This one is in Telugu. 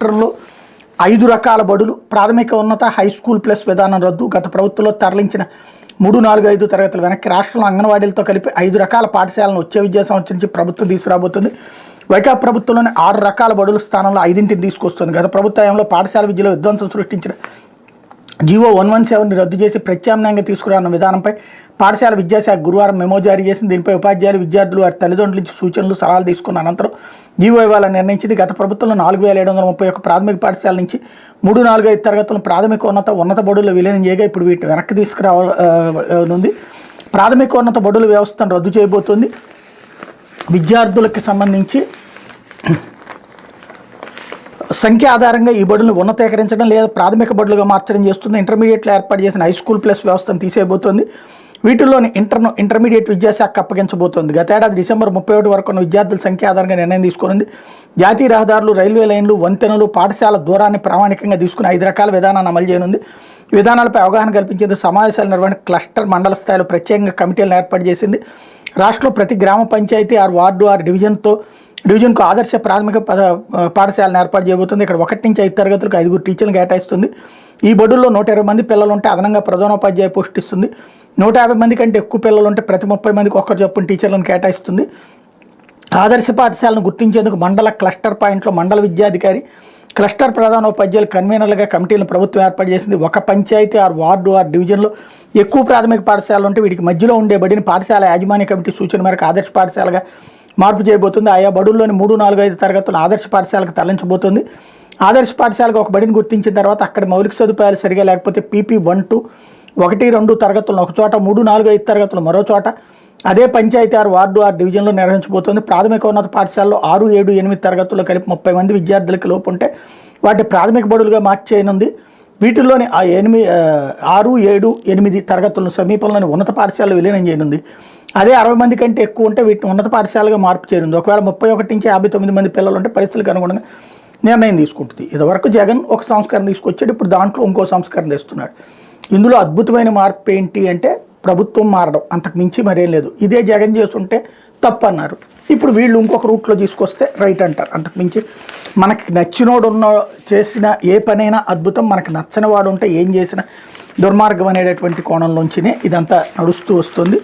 రాష్ట్రంలో 5 రకాల బడులు ప్రాథమిక ఉన్నత హై స్కూల్ ప్లస్ విధానం రద్దు. గత ప్రభుత్వంలో తరలించిన 3, 4, 5 తరగతులు వెనక్కి రాష్ట్రంలో అంగన్వాడీలతో కలిపి 5 రకాల పాఠశాలను వచ్చే విద్యా సంవత్సరం నుంచి ప్రభుత్వం తీసుకురాబోతుంది. వైకాపా ప్రభుత్వంలోని 6 రకాల బడుల స్థానంలో 5ంటిని తీసుకొస్తుంది. గత ప్రభుత్వంలో పాఠశాల విద్యలో విధ్వంసం సృష్టించిన జీవో 117ని రద్దు చేసి ప్రత్యామ్నాయంగా తీసుకురాన్న విధానంపై పాఠశాల విద్యాశాఖ గురువారం మెమో జారీ చేసింది. దీనిపై ఉపాధ్యాయులు, విద్యార్థులు, వారి తల్లిదండ్రుల నుంచి సూచనలు, సలహాలు తీసుకున్న అనంతరం జీవో ఇవ్వాలని నిర్ణయించింది. గత ప్రభుత్వంలో 4731 ప్రాథమిక పాఠశాల నుంచి 3, 4, 5 తరగతులను ప్రాథమిక ఉన్నత బడుల్లో విలీనం చేయగా ఇప్పుడు వీటిని వెనక్కి తీసుకురానుంది. ప్రాథమికోన్నత బడుల వ్యవస్థను రద్దు చేయబోతోంది. విద్యార్థులకు సంబంధించి సంఖ్య ఆధారంగా ఈ బడులను ఉన్నతీకరించడం లేదా ప్రాథమిక బడులుగా మార్చడం చేస్తుంది. ఇంటర్మీడియట్లో ఏర్పాటు చేసిన హై స్కూల్ ప్లస్ వ్యవస్థను తీసేయబోతోంది. వీటిల్లోని ఇంటర్మీడియట్ విద్యాశాఖకు అప్పగించబోతోంది. గతేడాది డిసెంబర్ 31 వరకు ఉన్న విద్యార్థుల సంఖ్య ఆధారంగా నిర్ణయం తీసుకున్నది. జాతీయ రహదారులు, రైల్వే లైన్లు, వంతెనలు, పాఠశాల దూరాన్ని ప్రామాణికంగా తీసుకుని 5 రకాల విధానాన్ని అమలు చేయనుంది. విధానాలపై అవగాహన కల్పించేందుకు సమావేశాల నిర్వహణ క్లస్టర్ మండల స్థాయిలో ప్రత్యేకంగా కమిటీలను ఏర్పాటు చేసింది. రాష్ట్రంలో ప్రతి గ్రామ పంచాయతీ, వార్డు, డివిజన్కు ఆదర్శ ప్రాథమిక పాఠశాలను ఏర్పాటు చేయబోతుంది. ఇక్కడ 1 నుంచి 5 తరగతులకు 5 టీచర్లు కేటాయిస్తుంది. ఈ బడుల్లో 120 మంది పిల్లలు ఉంటే అదనంగా ప్రధానోపాధ్యాయ పోస్ట్ ఇస్తుంది. 150 మంది కంటే ఎక్కువ పిల్లలు ఉంటే ప్రతి 30 మందికి ఒక్కరు చొప్పున టీచర్లను కేటాయిస్తుంది. ఆదర్శ పాఠశాలను గుర్తించేందుకు మండల క్లస్టర్ పాయింట్లో మండల విద్యాధికారి, క్లస్టర్ ప్రధానోపాధ్యాయులు, కన్వీనర్లుగా కమిటీలను ప్రభుత్వం ఏర్పాటు చేసింది. ఒక పంచాయతీ, వార్డు, డివిజన్లో ఎక్కువ ప్రాథమిక పాఠశాలలు ఉంటే వీటికి మధ్యలో ఉండే బడిని పాఠశాల యాజమాన్య కమిటీ సూచన మేరకు ఆదర్శ పాఠశాలగా మార్పు చేయబోతుంది. ఆయా బడుల్లోని 3, 4, 5 తరగతులు ఆదర్శ పాఠశాలకు తరలించబోతుంది. ఆదర్శ పాఠశాలకు ఒక బడిని గుర్తించిన తర్వాత అక్కడ మౌలిక సదుపాయాలు సరిగా లేకపోతే PP 1, 2 తరగతులను ఒక చోట, 3, 4, 5 తరగతులు మరో చోట అదే పంచాయతీ, వార్డు, డివిజన్లో నిర్వహించబోతుంది. ప్రాథమిక ఉన్నత పాఠశాలలో 6, 7, 8 తరగతుల్లో కలిపి 30 మంది విద్యార్థులకు లోపు ఉంటే వాటి ప్రాథమిక బడులుగా మార్చేయనుంది. వీటిల్లోని 6, 7, 8 తరగతులను సమీపంలోని ఉన్నత పాఠశాలలో విలీనం చేయనుంది. అదే 60 మంది కంటే ఎక్కువ ఉంటే వీటిని ఉన్నత పాఠశాలగా మార్పు చేయనుంది. ఒకవేళ 31 నుంచి 59 మంది పిల్లలు ఉంటే పరిస్థితులకు అనుగుణంగా నిర్ణయం తీసుకుంటుంది. ఇదివరకు జగన్ ఒక సంస్కరణ తీసుకొచ్చాడు, ఇప్పుడు దాంట్లో ఇంకో సంస్కరణ తెస్తున్నాడు. ఇందులో అద్భుతమైన మార్పు ఏంటి అంటే ప్రభుత్వం మారడం, అంతకు మించి మరేం లేదు. ఇదే జగన్ చేస్తుంటే తప్పు అన్నారు, ఇప్పుడు వీళ్ళు ఇంకొక రూట్లో తీసుకొస్తే రైట్ అంటారు. అంతకు మించి మనకి నచ్చినోడు చేసిన ఏ పనైనా అద్భుతం, మనకు నచ్చని వాడు ఉంటే ఏం చేసినా దుర్మార్గం అనేటటువంటి కోణంలోంచినే ఇదంతా నడుస్తూ వస్తుంది.